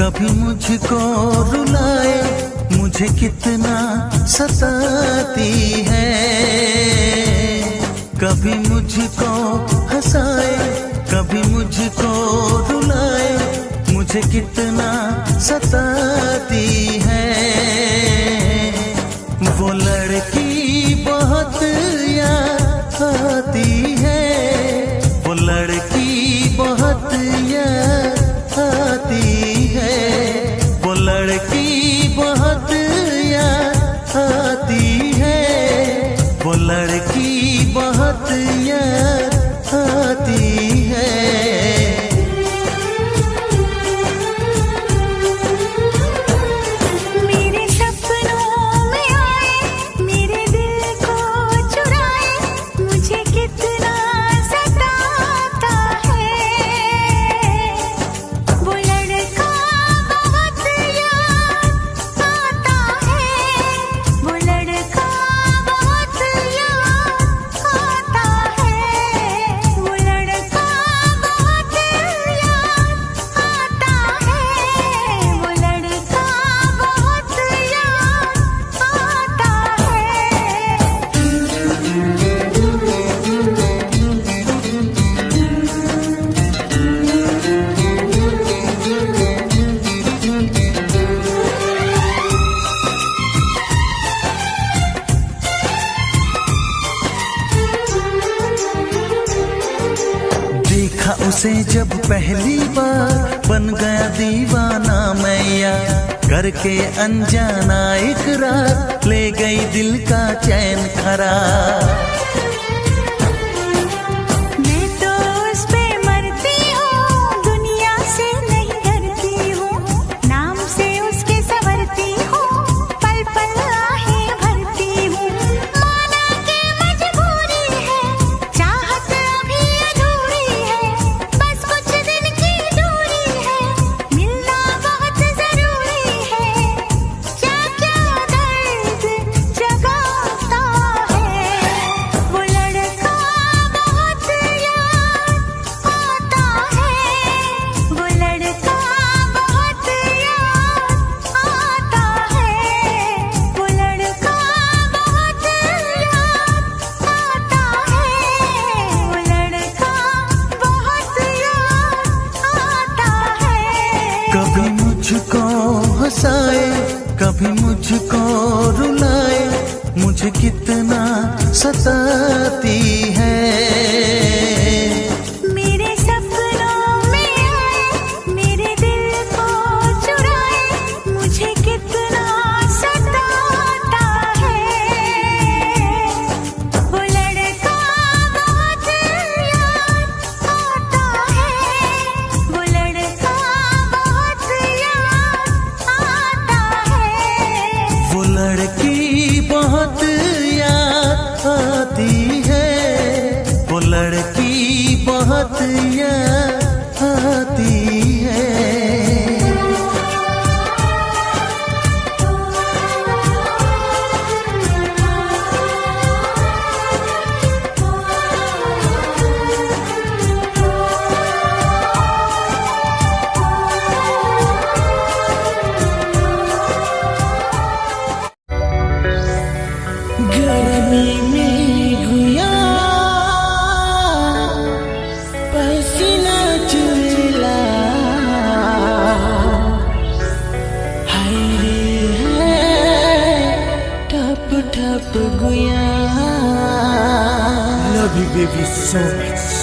कभी मुझको रुलाए, मुझे कितना सताती है। कभी मुझको हंसाए, कभी मुझको रुलाए, मुझे कितना सताती है। वो लड़की बहुत याद आती है, वो लड़की बहुत याद आती है, वो लड़की बहुत याद आती है, वो लड़की बहुत याद आती है। उसे जब पहली बार बन गया दीवाना मैया, करके अनजाना इकरार ले गई दिल का चैन करार। कभी मुझको हंसाए, कभी मुझको रुलाए, मुझे कितना सताती है। मेरे सपनों में आए, मेरे दिल को चुराए, मुझे कितना सताता है। वो लड़का बहुत याद आता है, वो लड़का वो लड़की बहुत याद आती है, वो लड़की बहुत याद आती है। गर्मी में गुया पसीना चुला, हाय रे है ठप ठप गुया। Love you baby so much.